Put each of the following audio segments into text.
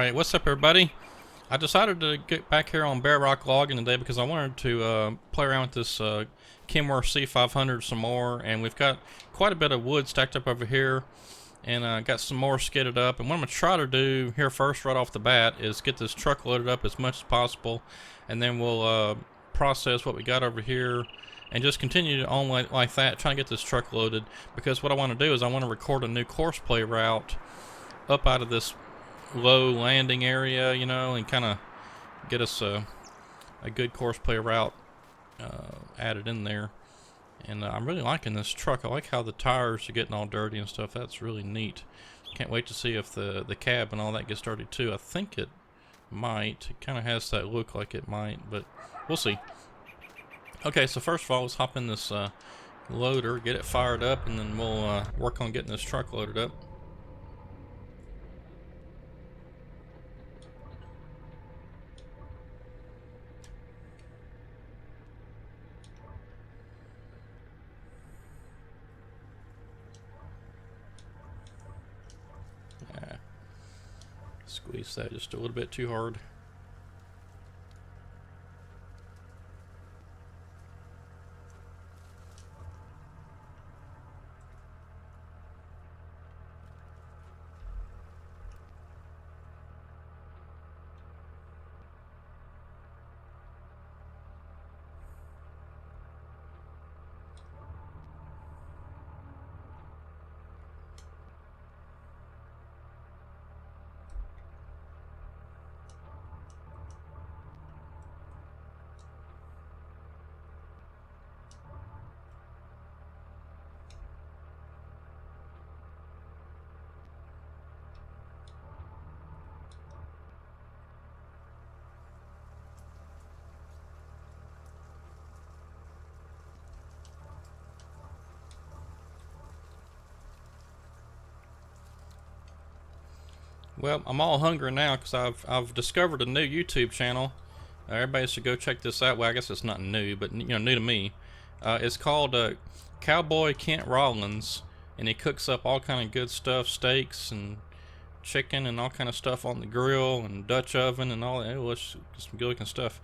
Alright, what's up everybody? I decided to get back here on Bear Rock logging today because I wanted to play around with this Kenworth C500 some more, and we've got quite a bit of wood stacked up over here, and got some more skidded up. And what I'm going to try to do here first right off the bat is get this truck loaded up as much as possible, and then we'll process what we got over here and just continue on like that, trying to get this truck loaded, because what I want to do is I want to record a new course play route up out of this low landing area, you know, and kind of get us a good course play route added in there. And I'm really liking this truck. I like how the tires are getting all dirty and stuff. That's really neat. Can't wait to see if the cab and all that gets dirty too. I think it might. It kind of has that look like it might, but we'll see. Okay, so first of all, let's hop in this loader, get it fired up, and then we'll work on getting this truck loaded up. Squeeze that just a little bit too hard. Well, I'm all hungry now because I've discovered a new YouTube channel. Everybody should go check this out. Well, I guess it's not new, but you know, new to me. It's called Cowboy Kent Rollins, and he cooks up all kind of good stuff, steaks and chicken and all kind of stuff on the grill and Dutch oven and all that. It was some good looking stuff.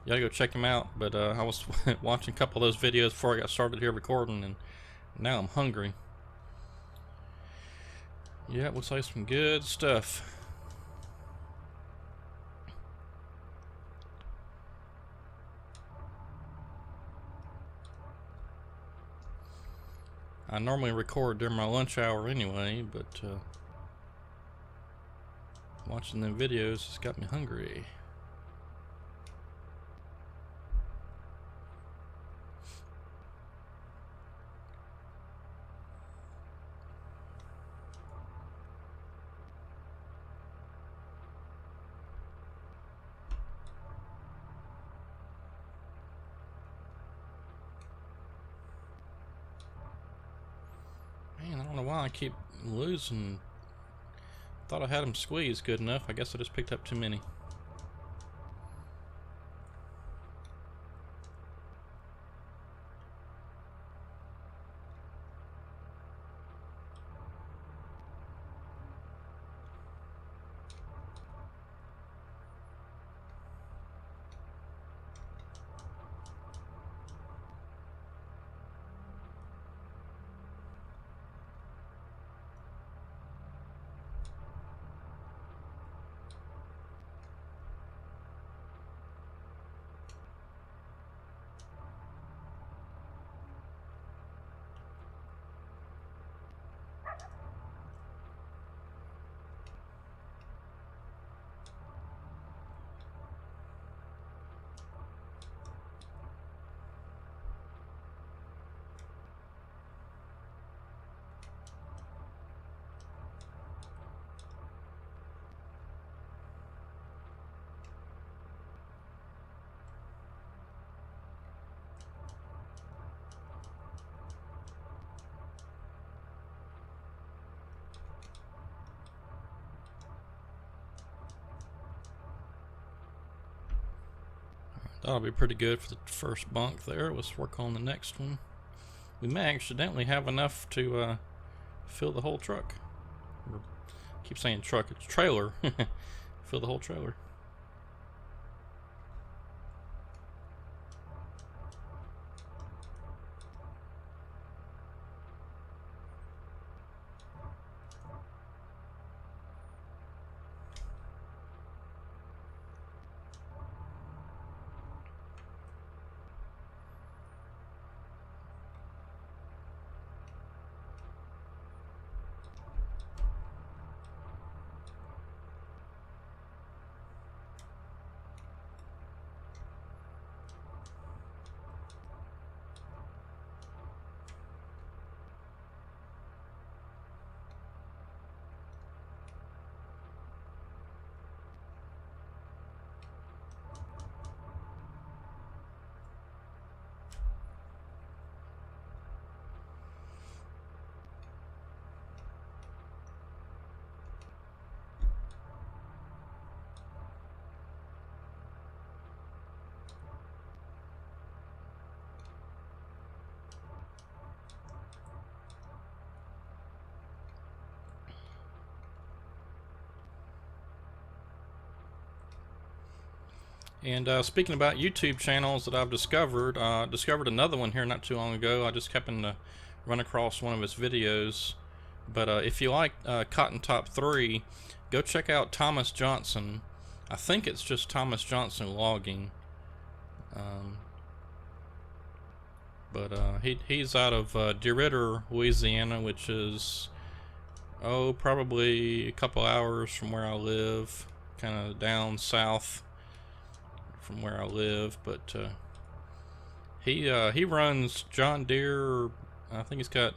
You gotta go check him out. But I was watching a couple of those videos before I got started here recording, and now I'm hungry. Yeah, it looks like some good stuff. I normally record during my lunch hour anyway, but watching them videos has got me hungry. Man, I don't know why I keep losing. Thought I had them squeezed good enough. I guess I just picked up too many. That'll be pretty good for the first bunk there. Let's work on the next one. We may accidentally have enough to fill the whole truck. Or, keep saying truck, it's trailer. fill the whole trailer. And speaking about YouTube channels that I've discovered, discovered another one here not too long ago. I just happened to run across one of his videos. But if you like Cotton Top 3, go check out Thomas Johnson. I think it's just Thomas Johnson Logging. But he's out of DeRidder, Louisiana, which is, probably a couple hours from where I live, kind of down south from where I live. But he runs John Deere. I think he's got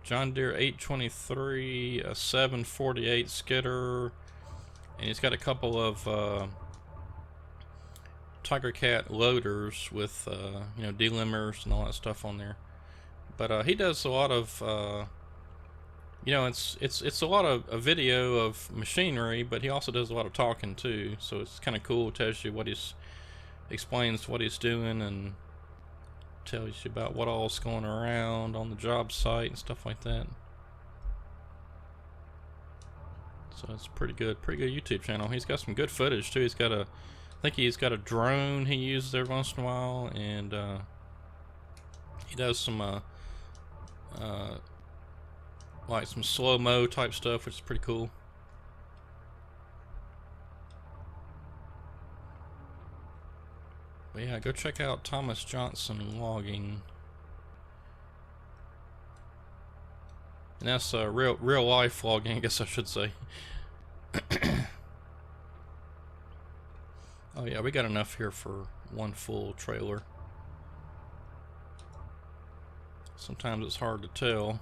John Deere 823, a 748 skidder, and he's got a couple of Tiger Cat loaders with delimbers and all that stuff on there. But he does a lot of it's a lot of a video of machinery, but he also does a lot of talking too. So it's kind of cool. It tells you explains what he's doing and tells you about what all's going around on the job site and stuff like that. So it's pretty good YouTube channel. He's got some good footage too. I think he's got a drone he uses every once in a while, and he does some like some slow-mo type stuff, which is pretty cool. But yeah, go check out Thomas Johnson Logging. And that's real life logging, I guess I should say. Oh yeah, we got enough here for one full trailer. Sometimes it's hard to tell.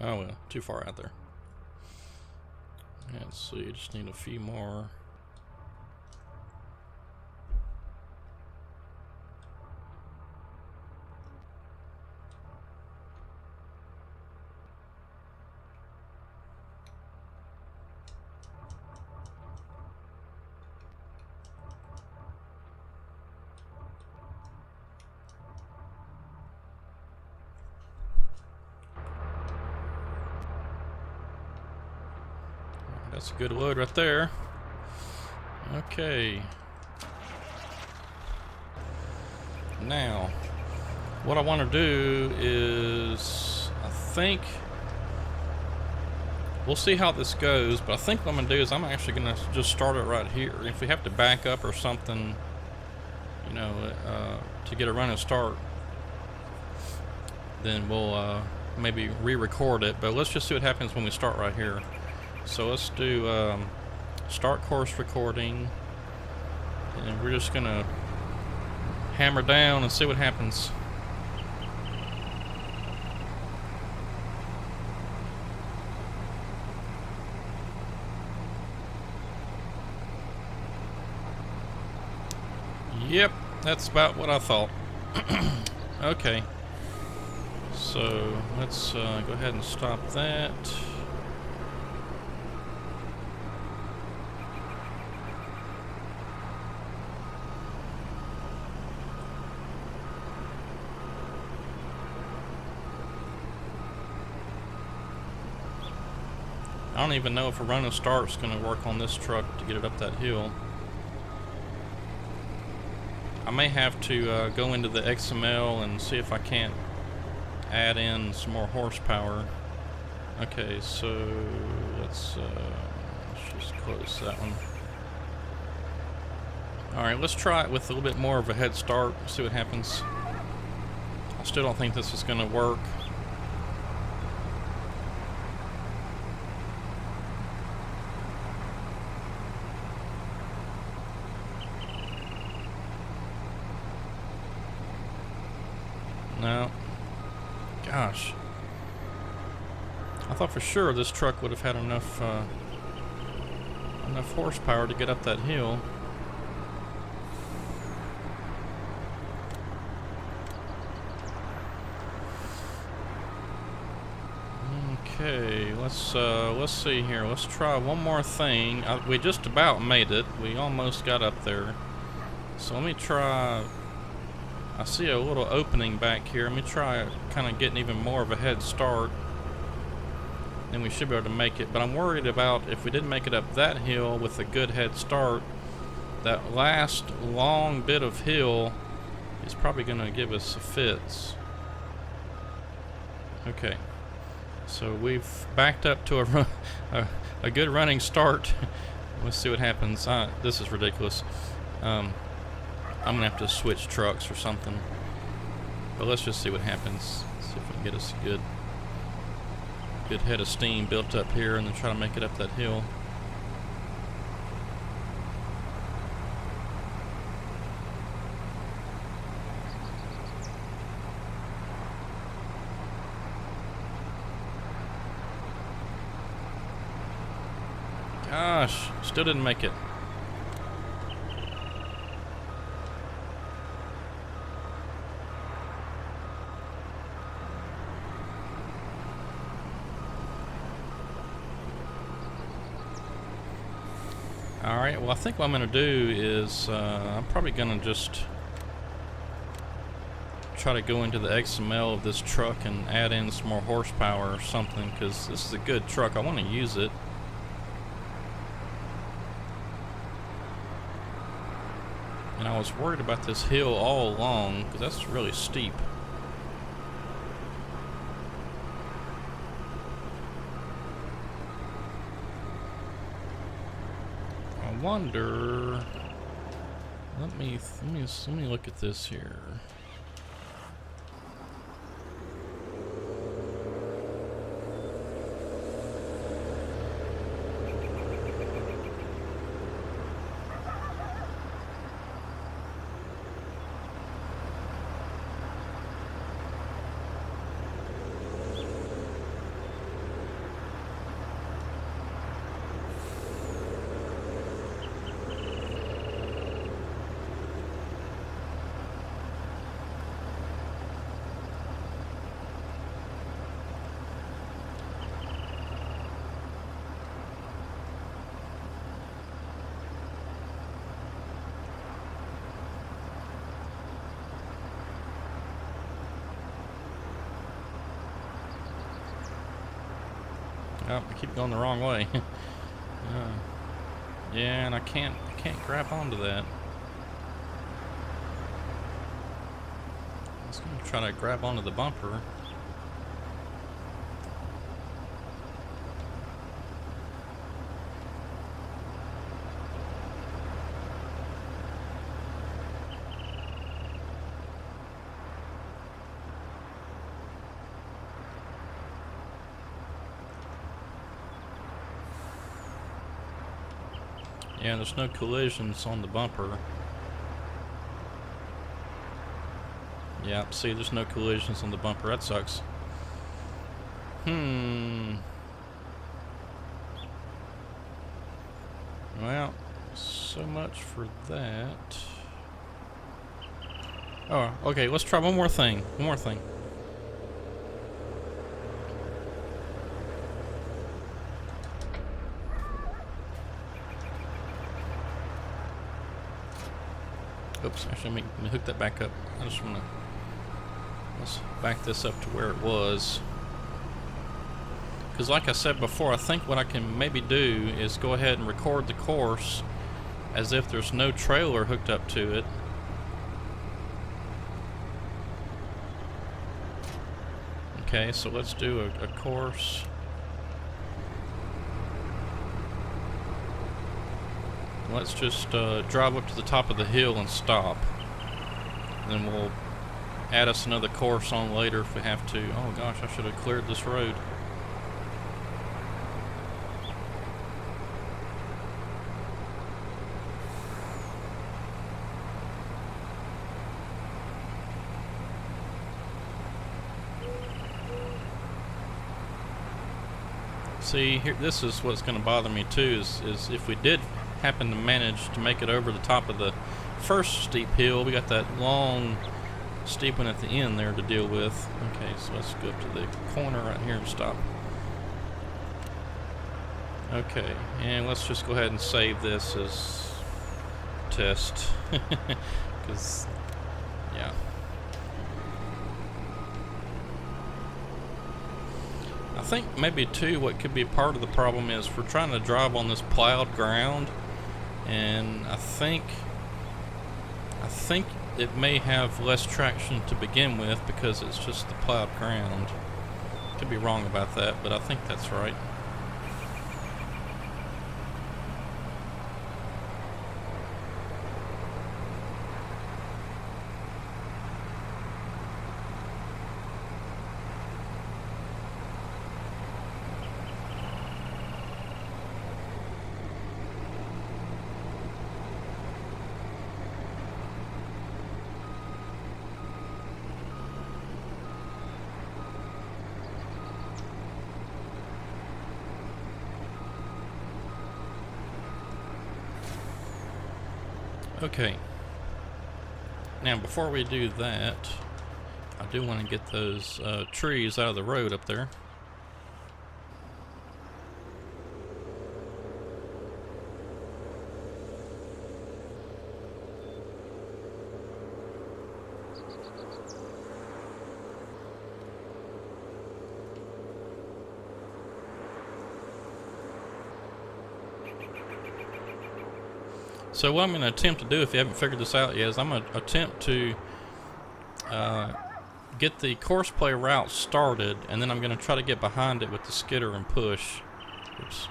Oh well, too far out there. Let's see, just need a few more. That's a good load right there. Okay. Now, what I want to do is, I think, we'll see how this goes, but I think what I'm going to do is I'm actually going to just start it right here. If we have to back up or something, you know, to get a running start, then we'll maybe re-record it, but let's just see what happens when we start right here. So let's do start course recording, and we're just gonna hammer down and see what happens. Yep, that's about what I thought. Okay, so let's go ahead and stop that. I don't even know if a run and start's going to work on this truck to get it up that hill. I may have to go into the XML and see if I can't add in some more horsepower. Okay, so let's just close that one. Alright, let's try it with a little bit more of a head start, see what happens. I still don't think this is going to work. No. Gosh. I thought for sure this truck would have had enough enough horsepower to get up that hill. Okay, let's see here. Let's try one more thing. We just about made it. We almost got up there. So let me try. I see a little opening back here. Let me try kind of getting even more of a head start. Then we should be able to make it. But I'm worried about if we didn't make it up that hill with a good head start, that last long bit of hill is probably going to give us fits. Okay. So we've backed up to a good running start. Let's see what happens. This is ridiculous. I'm gonna have to switch trucks or something. But let's just see what happens. See if we can get us a good head of steam built up here and then try to make it up that hill. Gosh, still didn't make it. Alright, well I think what I'm going to do is I'm probably going to just try to go into the XML of this truck and add in some more horsepower or something, because this is a good truck. I want to use it. And I was worried about this hill all along because that's really steep. I wonder. Let me look at this here. Oh, I keep going the wrong way. Yeah, and I can't grab onto that. I was gonna try to grab onto the bumper. Yeah, there's no collisions on the bumper. Yeah, see, there's no collisions on the bumper. That sucks. Well, so much for that. Oh, okay, let's try one more thing. One more thing. Oops, actually, let me hook that back up. I just want to... Let's back this up to where it was. Because like I said before, I think what I can maybe do is go ahead and record the course as if there's no trailer hooked up to it. Okay, so let's do a course. Let's just drive up to the top of the hill and stop. And then we'll add us another course on later if we have to. Oh gosh, I should have cleared this road. See, here, this is what's going to bother me too, is if we did happen to manage to make it over the top of the first steep hill, we got that long steep one at the end there to deal with. Okay, so let's go up to the corner right here and stop. Okay, and let's just go ahead and save this as test, because, yeah. I think maybe too what could be part of the problem is we're trying to drive on this plowed ground, and I think it may have less traction to begin with because it's just the plowed ground. Could be wrong about that, but I think that's right. Okay, now before we do that, I do want to get those trees out of the road up there. So what I'm going to attempt to do, if you haven't figured this out yet, is I'm going to attempt to get the course play route started, and then I'm going to try to get behind it with the skidder and push. Oops.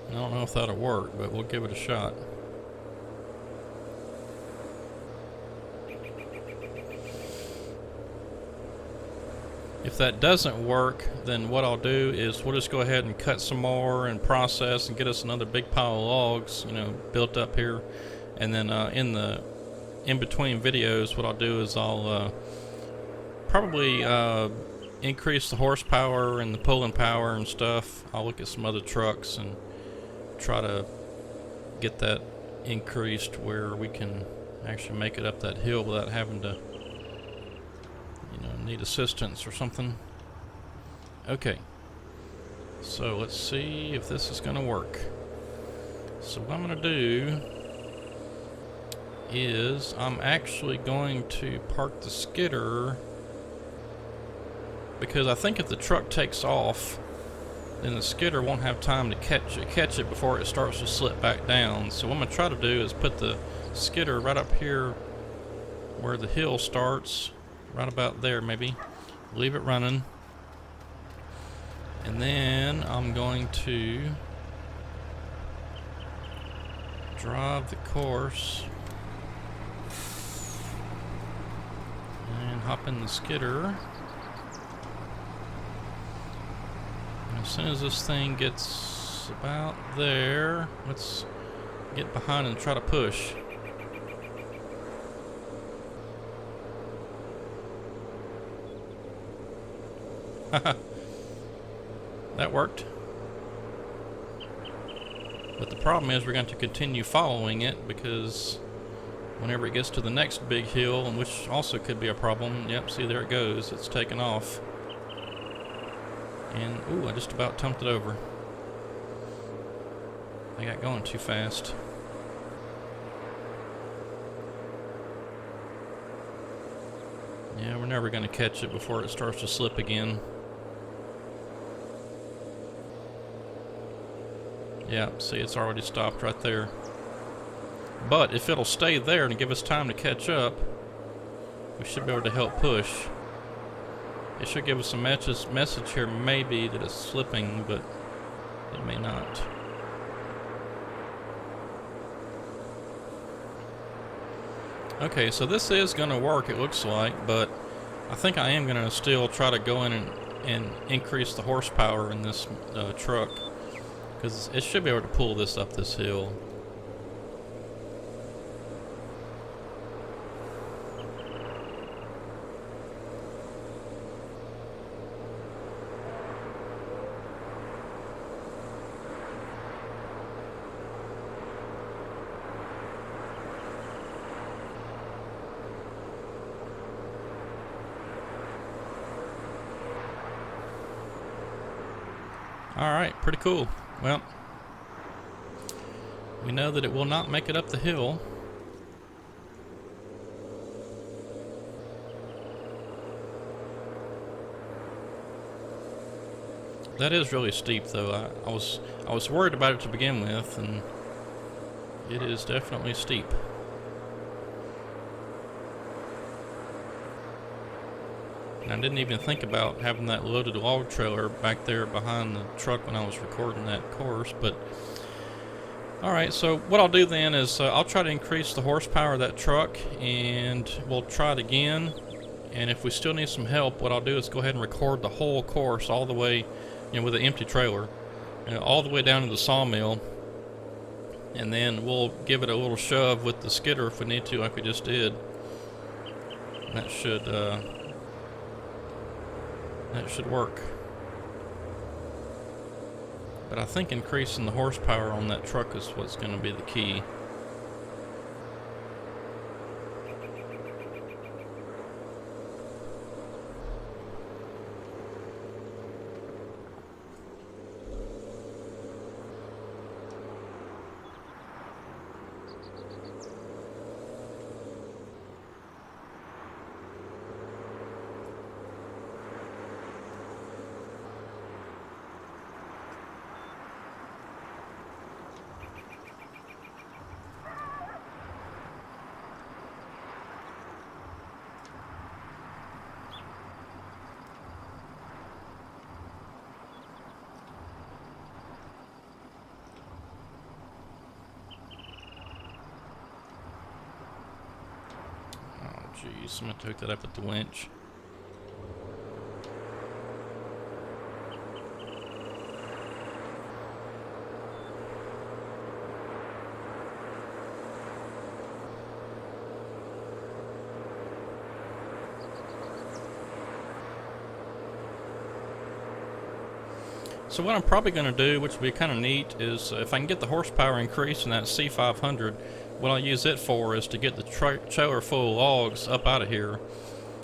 I don't know if that'll work, but we'll give it a shot. If that doesn't work, then what I'll do is we'll just go ahead and cut some more and process and get us another big pile of logs, built up here. And then in between videos, what I'll do is I'll probably increase the horsepower and the pulling power and stuff. I'll look at some other trucks and try to get that increased where we can actually make it up that hill without having to need assistance or something. Okay, so let's see if this is gonna work. So what I'm gonna do is I'm actually going to park the skidder, because I think if the truck takes off, then the skidder won't have time to catch it before it starts to slip back down. So what I'm gonna try to do is put the skidder right up here where the hill starts, right about there maybe. Leave it running, and then I'm going to drive the course and hop in the skidder. And as soon as this thing gets about there, let's get behind and try to push. That worked. But the problem is we're going to continue following it, because whenever it gets to the next big hill, and which also could be a problem, yep, see, there it goes, it's taken off. And ooh, I just about tumped it over. I got going too fast. Yeah, we're never going to catch it before it starts to slip again. Yeah, see, it's already stopped right there. But if it'll stay there and give us time to catch up, we should be able to help push. It should give us a message here, maybe, that it's slipping, but it may not. Okay, so this is going to work, it looks like, but I think I am going to still try to go in and increase the horsepower in this truck, because it should be able to pull this up this hill. Alright, pretty cool. Well, we know that it will not make it up the hill. That is really steep, though. I was worried about it to begin with, and it is definitely steep. And I didn't even think about having that loaded log trailer back there behind the truck when I was recording that course, but alright, so what I'll do then is I'll try to increase the horsepower of that truck, and we'll try it again. And if we still need some help, what I'll do is go ahead and record the whole course all the way, with an empty trailer, all the way down to the sawmill, and then we'll give it a little shove with the skidder if we need to, like we just did. And that should work. But I think increasing the horsepower on that truck is what's going to be the key. Jeez, I'm gonna hook that up with the winch. So what I'm probably going to do, which would be kind of neat, is if I can get the horsepower increase in that C500, what I'll use it for is to get the trailer full of logs up out of here,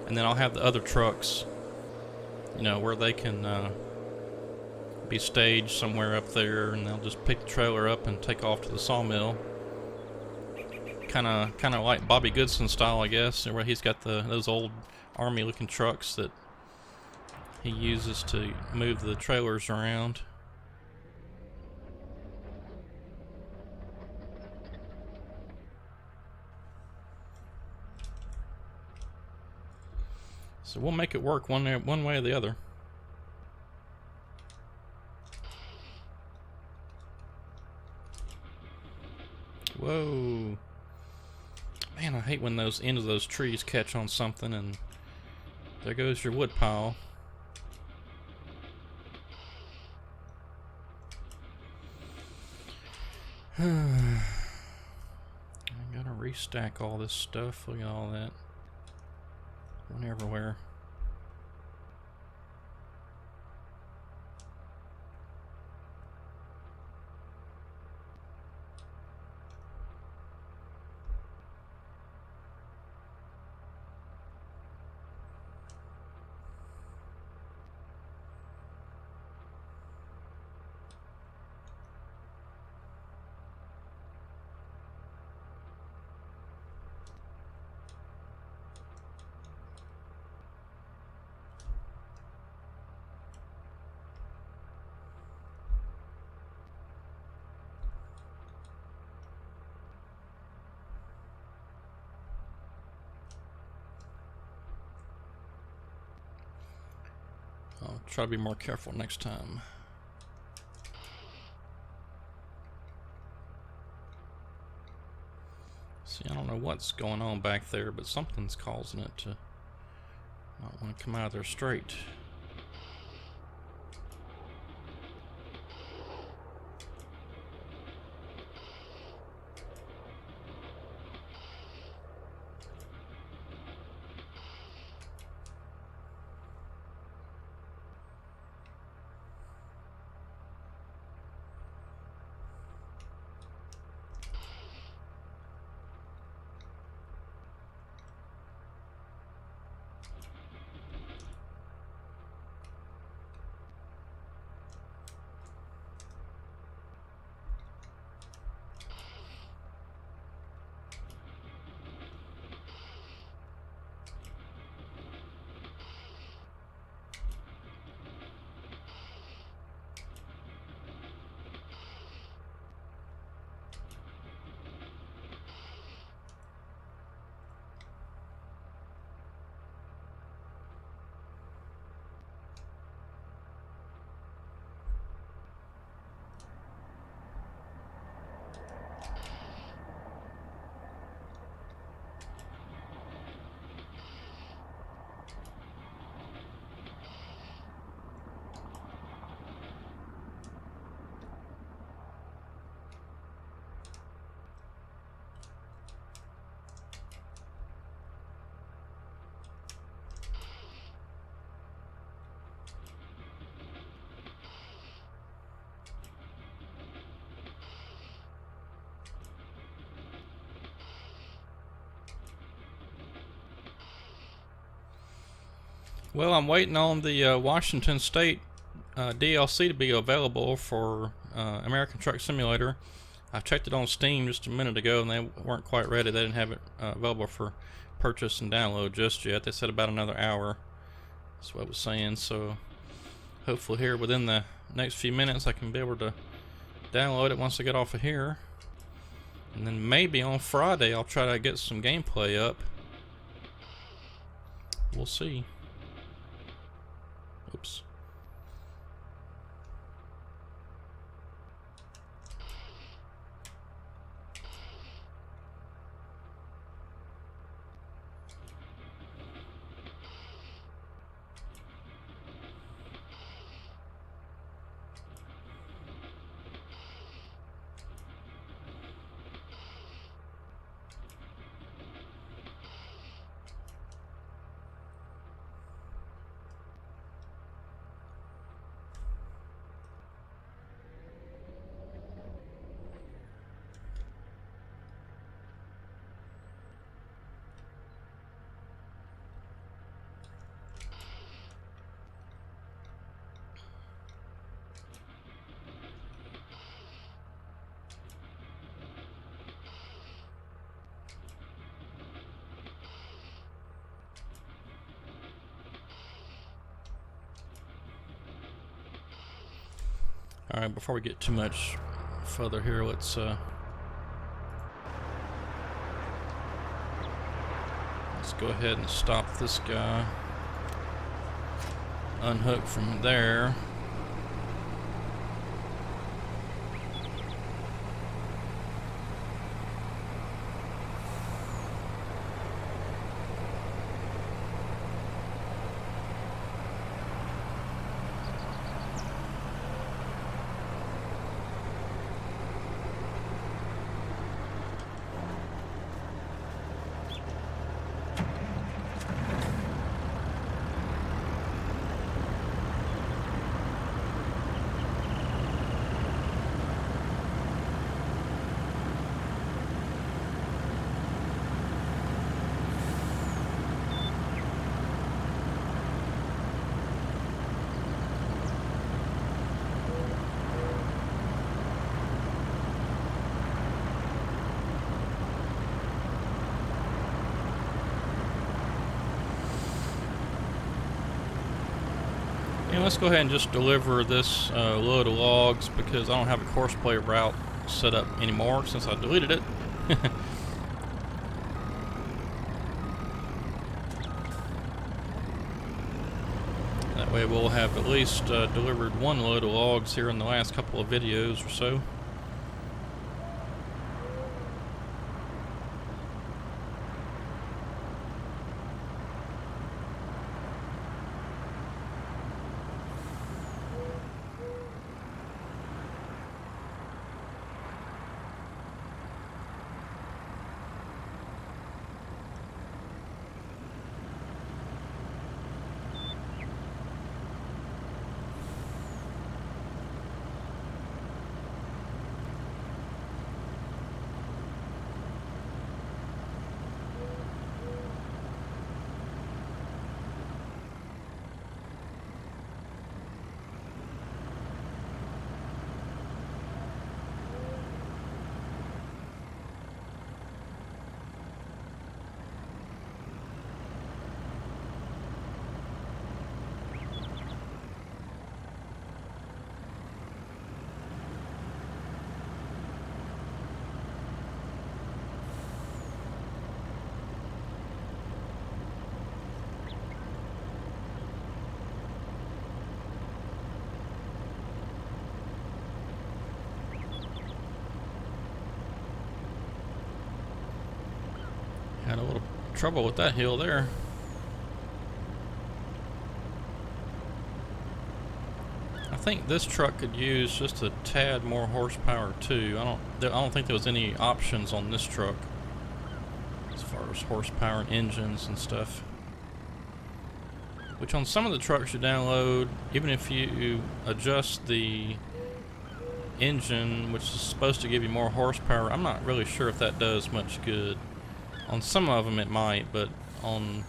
and then I'll have the other trucks, you know, where they can be staged somewhere up there, and they'll just pick the trailer up and take off to the sawmill. Kind of like Bobby Goodson style, I guess, where he's got those old army-looking trucks that he uses to move the trailers around. So we'll make it work one way or the other. Whoa. Man, I hate when those ends of those trees catch on something and there goes your wood pile. I gotta restack all this stuff. Look at all that. Went everywhere. I'll try to be more careful next time. See, I don't know what's going on back there, but something's causing it to not want to come out of there straight. Well, I'm waiting on the Washington State DLC to be available for American Truck Simulator. I checked it on Steam just a minute ago and they weren't quite ready. They didn't have it available for purchase and download just yet. They said about another hour. That's what I was saying. So hopefully here within the next few minutes I can be able to download it once I get off of here. And then maybe on Friday I'll try to get some gameplay up. We'll see. Oops. All right, before we get too much further here, let's go ahead and stop this guy. Unhook from there. And let's go ahead and just deliver this load of logs because I don't have a courseplay route set up anymore since I deleted it. That way we'll have at least delivered one load of logs here in the last couple of videos or so. Had a little trouble with that hill there. I think this truck could use just a tad more horsepower too. I don't think there was any options on this truck as far as horsepower and engines and stuff. Which on some of the trucks you download, even if you adjust the engine, which is supposed to give you more horsepower, I'm not really sure if that does much good. On some of them it might, but on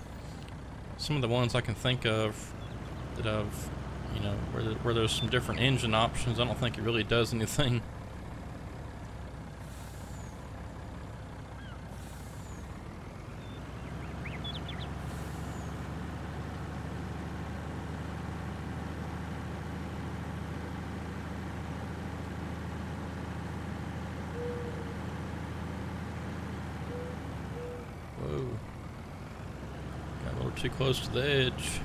some of the ones I can think of that I've, you know, where there's some different engine options, I don't think it really does anything. Whoa. Got a little too close to the edge.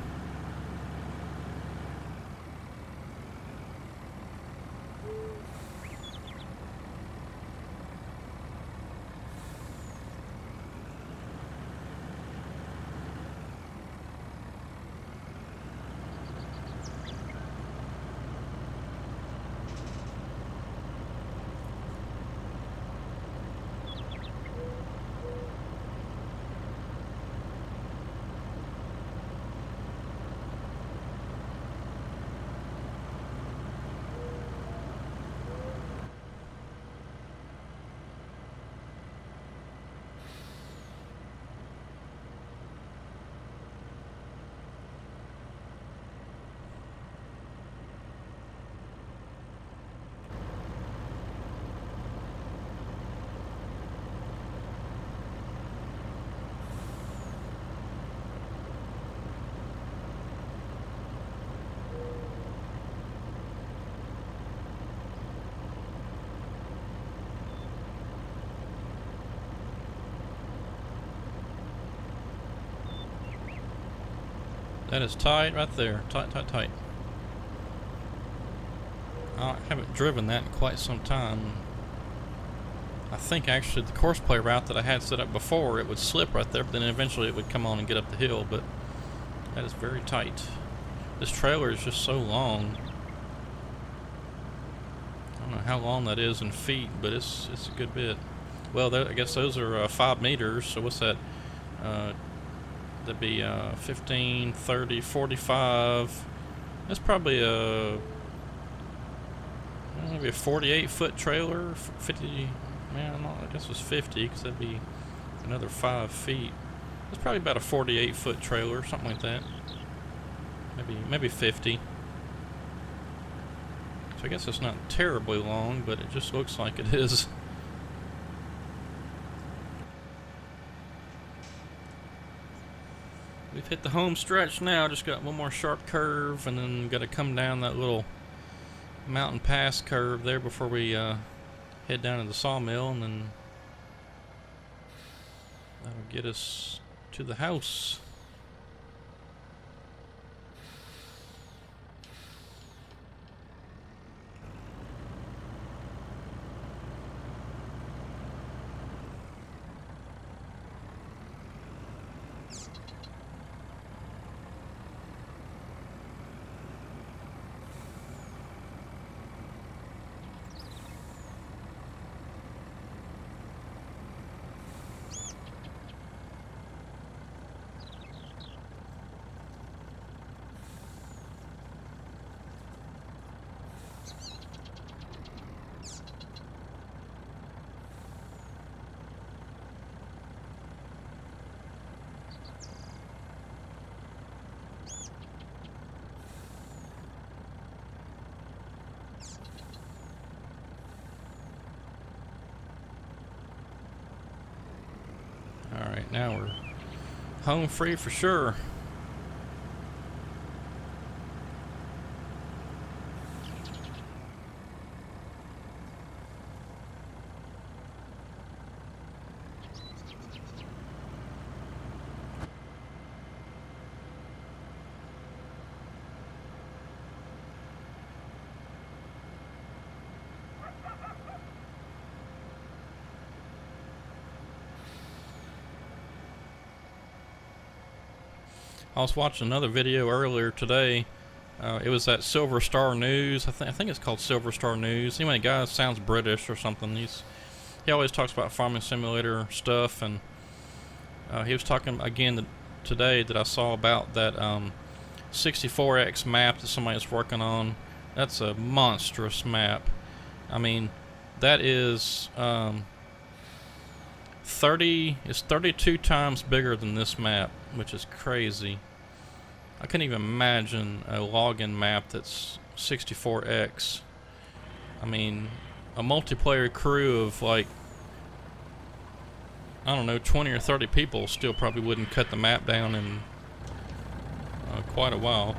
That is tight right there. Tight, tight, tight. I haven't driven that in quite some time. I think actually the course play route that I had set up before, it would slip right there, but then eventually it would come on and get up the hill, but that is very tight. This trailer is just so long. I don't know how long that is in feet, but it's a good bit. Well, I guess those are 5 meters, so what's that? That'd be 15, 30, 45. That's probably maybe a 48-foot trailer, 50. Man, I guess it was 50 because that'd be another 5 feet. It's probably about a 48-foot trailer, something like that. Maybe 50. So I guess it's not terribly long, but it just looks like it is. We've hit the home stretch now. Just got one more sharp curve, and then got to come down that little mountain pass curve there before we head down to the sawmill, and then that'll get us to the house. Alright, now we're home free for sure. I was watching another video earlier today. It was at Silver Star News. I think it's called Silver Star News. Anyway, the guy sounds British or something. He always talks about farming simulator stuff, and he was talking again today that I saw about that 64X map that somebody's working on. That's a monstrous map. I mean, that is 32 times bigger than this map, which is crazy. I couldn't even imagine a login map that's 64X. I mean, a multiplayer crew of like, I don't know, 20 or 30 people still probably wouldn't cut the map down in quite a while.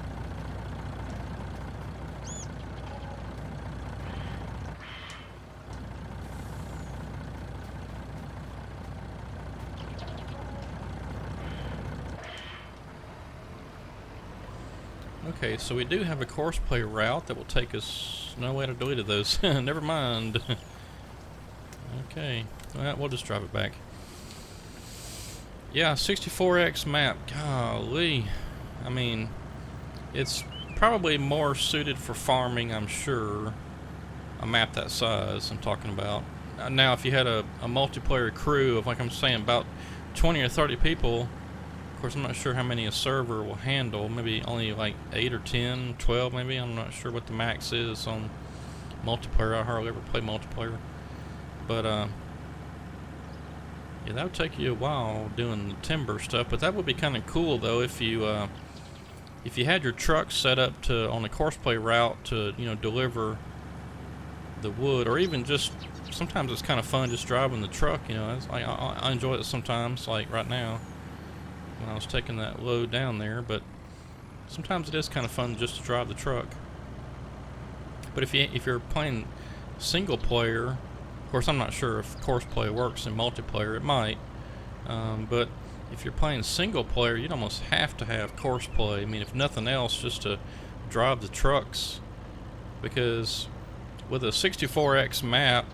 Okay, so we do have a course play route that will take us... No way to delete those. Never mind. Okay, well, we'll just drive it back. Yeah, 64X map. Golly. I mean, it's probably more suited for farming, I'm sure. A map that size I'm talking about. Now, if you had a multiplayer crew of, like I'm saying, about 20 or 30 people... Of course, I'm not sure how many a server will handle. Maybe only like 8 or 10, 12 maybe. I'm not sure what the max is on multiplayer. I hardly ever play multiplayer. But, yeah, that would take you a while doing the timber stuff. But that would be kind of cool, though, if you had your truck set up to on a course play route to, you know, deliver the wood. Or even just, sometimes it's kind of fun just driving the truck, you know. I enjoy it sometimes, like right now, when I was taking that load down there, but sometimes it is kind of fun just to drive the truck. But if you're playing single player, of course I'm not sure if course play works in multiplayer. It might, but if you're playing single player, you'd almost have to have course play. I mean, if nothing else, just to drive the trucks, because with a 64X map,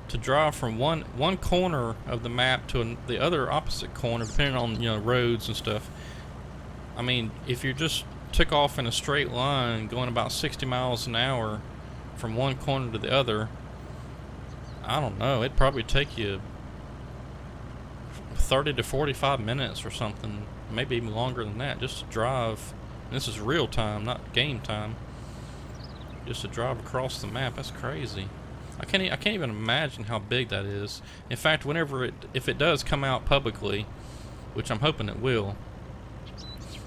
to drive from one corner of the map to the other opposite corner, depending on, you know, roads and stuff. I mean, if you just took off in a straight line going about 60 miles an hour from one corner to the other, I don't know, it'd probably take you 30 to 45 minutes or something, maybe even longer than that, just to drive. And this is real time, not game time. Just to drive across the map. That's crazy. I can't even imagine how big that is. In fact, if it does come out publicly, which I'm hoping it will,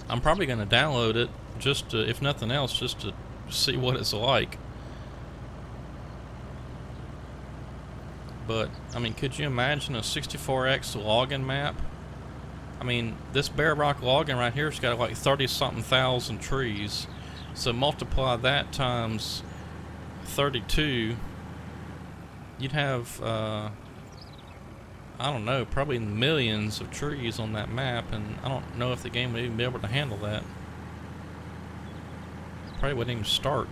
I'm probably going to download it just to, if nothing else, just to see what it's like. But I mean, could you imagine a 64X login map? I mean, this Bear Rock login right here has got like 30-something thousand trees. So multiply that times 32, you'd have, I don't know, probably millions of trees on that map, and I don't know if the game would even be able to handle that. Probably wouldn't even start.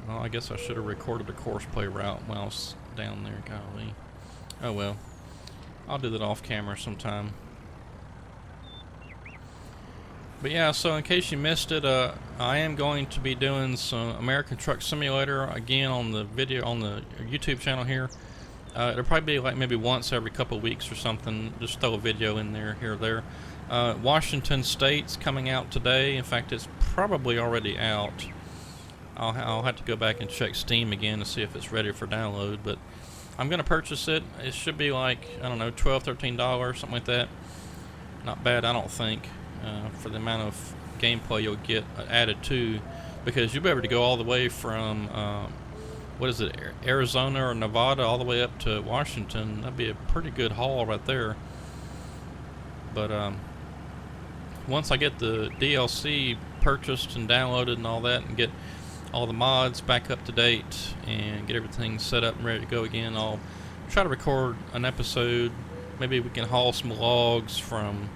Well, I guess I should have recorded a course play route while I was down there, golly. Oh well. I'll do that off camera sometime. But yeah, so in case you missed it, I am going to be doing some American Truck Simulator again on the video, on the YouTube channel here. It'll probably be like maybe once every couple of weeks or something. Just throw a video in there, here or there. Washington State's coming out today. In fact, it's probably already out. I'll have to go back and check Steam again to see if it's ready for download, but I'm going to purchase it. It should be like, I don't know, $12, $13, something like that. Not bad, I don't think, for the amount of gameplay you'll get added to, because you'll be able to go all the way from, what is it, Arizona or Nevada all the way up to Washington. That'd be a pretty good haul right there. But once I get the DLC purchased and downloaded and all that, and get all the mods back up to date and get everything set up and ready to go again, I'll try to record an episode. Maybe we can haul some logs from,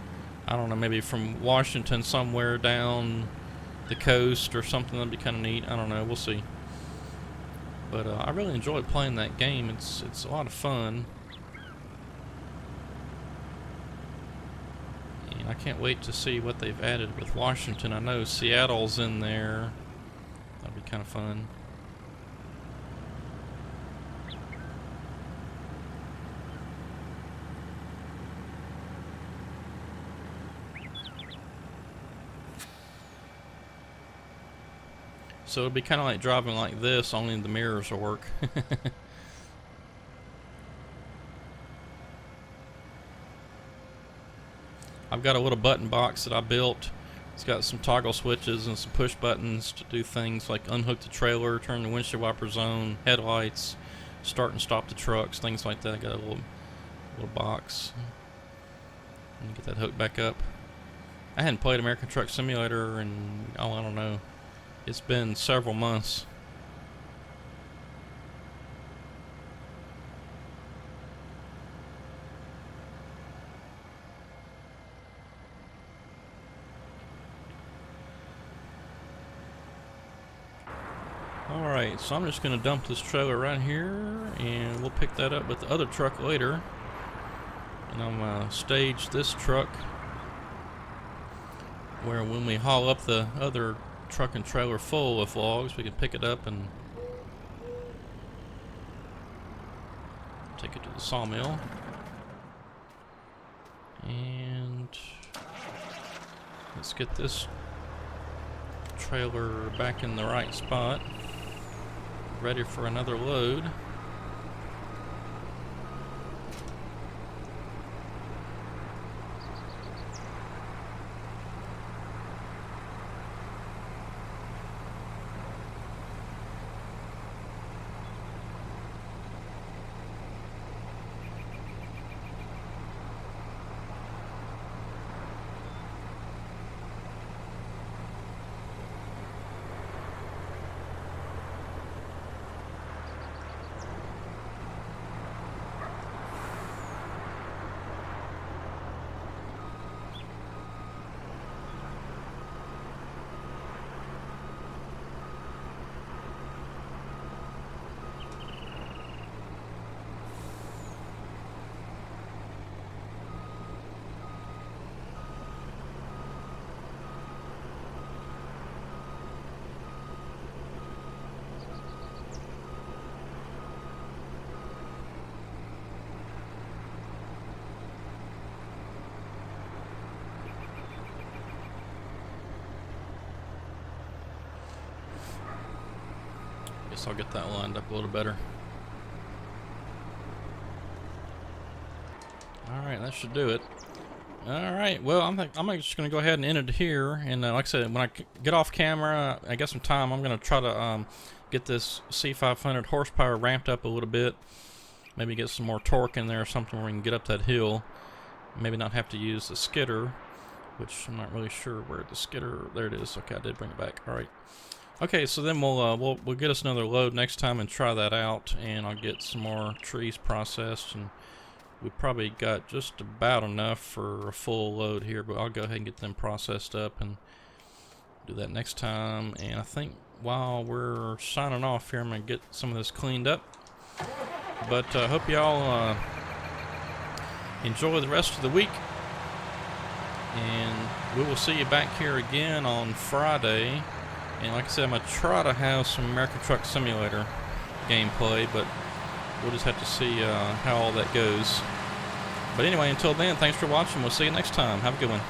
I don't know, maybe from Washington somewhere down the coast or something. That'd be kind of neat. I don't know, we'll see. But I really enjoyed playing that game. It's a lot of fun, and I can't wait to see what they've added with Washington. I know Seattle's in there. That'll be kind of fun. So it'll be kind of like driving like this, only the mirrors will work. I've got a little button box that I built. It's got some toggle switches and some push buttons to do things like unhook the trailer, turn the windshield wipers on, headlights, start and stop the trucks, things like that. I got a little box. Let me get that hooked back up. I hadn't played American Truck Simulator in, oh, I don't know. It's been several months. Alright, so I'm just going to dump this trailer right here, and we'll pick that up with the other truck later. And I'm going to stage this truck where when we haul up the other truck and trailer full of logs, we can pick it up and take it to the sawmill. And let's get this trailer back in the right spot, ready for another load. guess I'll get that lined up a little better. Alright, that should do it. Alright, well, I'm just going to go ahead and end it here. And like I said, when I get off camera, I get some time, I'm going to try to get this C500 horsepower ramped up a little bit. Maybe get some more torque in there or something where we can get up that hill. Maybe not have to use the skidder, which I'm not really sure where the skidder... There it is. Okay, I did bring it back. Alright. Okay, so then we'll get us another load next time and try that out. And I'll get some more trees processed, and we probably got just about enough for a full load here, but I'll go ahead and get them processed up and do that next time. And I think while we're signing off here, I'm going to get some of this cleaned up. But I hope y'all enjoy the rest of the week. And we will see you back here again on Friday. And like I said, I'm going to try to have some American Truck Simulator gameplay, but we'll just have to see how all that goes. But anyway, until then, thanks for watching. We'll see you next time. Have a good one.